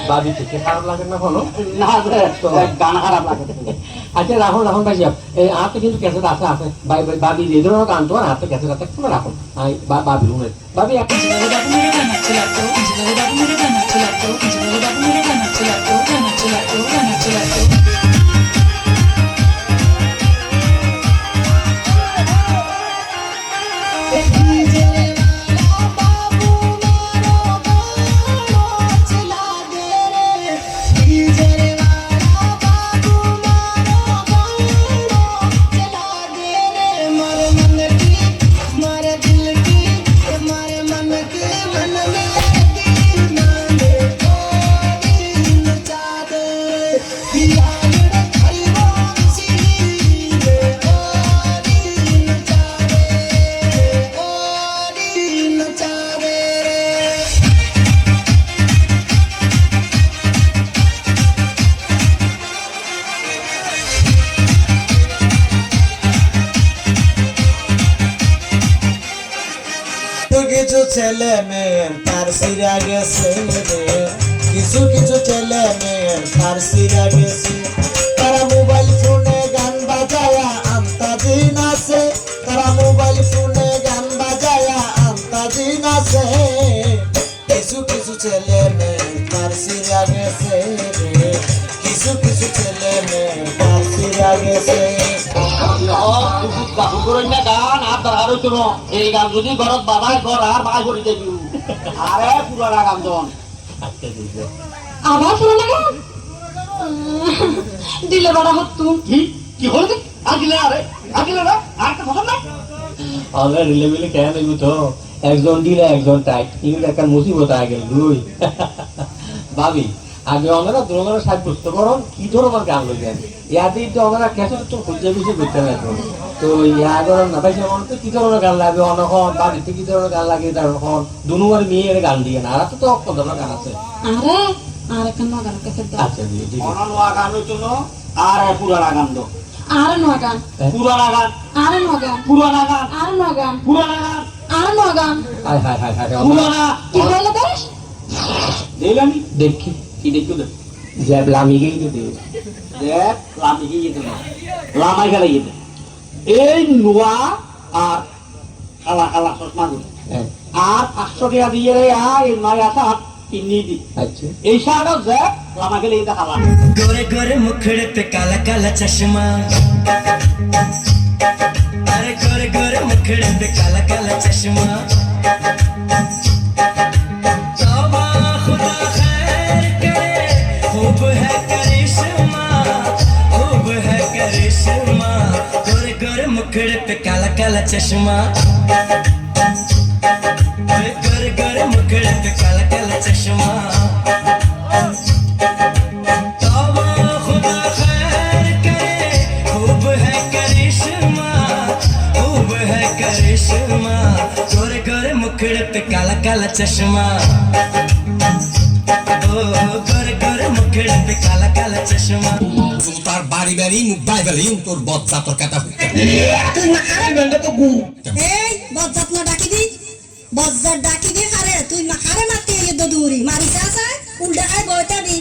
বাবি থেকে খারাপ লাগে না কোনো? না গান খারাপ লাগে। আচ্ছা রাখুন রাখুন ভাই সাহেব, এই হাতে কিন্তু ক্যাসেট আছে আছে বাবি যে ধরনের গান তো হাতে ক্যাসেট আছে একটু রাখুন। বাবি শুনে বাবি এখন কিছু ছেলে মেয়ে তার সিরা গেছে রে, কিছু কিছু ছেলে মেয়ে তার সিরা গেছে। তারা মোবাইল ফোনে গান বাজায়া আন্তাজি নাচে, তারা মোবাইল ফোনে গান বাজায়া আন্তাজি নাচে। কিছু কিছু ছেলে মেয়ে তার সিরা গেছে রে, কিছু কিছু ছেলে মেয়ে তার সিরা গেছে। গান আর দরকার হইতো না, এই গান যদি ঘরত বাবাই ঘর আর বাই করে দেবি আরে পুরানা গান জন আবার পুরানা গান দিলে বড় হত কি কি হলো আগিলে আরে আগিলে না আর তো খবর নাই আমরা রিলেবিলে কেন নেব তো একজন দিলে একজন টাইট এগুলো একটা মুসিবত আগে দুই ভাবি আগে আমরা দুজনের সাথে বুঝতে পারো কি ধরনের গান লইছেন ইয়াতেই তো আমরা ক্যাসেট তো খুঁজে খুঁজে করতে না তো ইয়া করেন না ভাই যেমন তো কি ধরনের গান লাগবে অনখন বাড়িতে কি ধরনের গান লাগে তখন দুনুয়ার মেয়ের গান দিয়ে না আর তো কত ধরনের গান আছে আরে আর কেন গান কাছে আচ্ছা জি জি অননোয়া গান হইতো না আর পুরানা গান দো আর নোয়া গান পুরানা গান আর নোয়া গান পুরানা গান আর নোয়া গান পুরানা গান আর নোয়া গান হায় হায় হায় হায় পুরানা কি হলো দেশ দেলানি দেখি কি দেখো দে জব লামি গেই তো দে দেখ লামি কি যেতে না লামাই গেলে যেতে এই নোয়া আর কালা কালা চশমা দিল আর 500 টাকা দিয়ে রে এই নয় আসা কিনি দি আচ্ছা এই শাড়ি যে লামা গেলে এটা খালা गोरे गोरे मुखड़े पे काला काला चश्मा, अरे गोरे गोरे मुखड़े पे काला काला चश्मा। तौबा खुदा खैर करे, खूब है करिश्मा, खूब है करिश्मा। गोरे गोरे मुखड़े पे काला काला चश्मा, गोरे गोरे मुखड़े पे काला काला चश्मा। गोरे गोरे मुखड़े पे काला काला चश्मा, ओ गोरे गोरे मुखड़े पे काला काला चश्मा। তার বাড়ি বাড়ি মুখ বাই বাই তোর বজ্জা তোর কাটা হইতে তুই মাখারে বেন্ডে তো গু এই বজ্জাত না ডাকি দি হারে তুই মাখারে মারতে এলে দদুরি মারিস আছে উল্টা খাই বইতাবি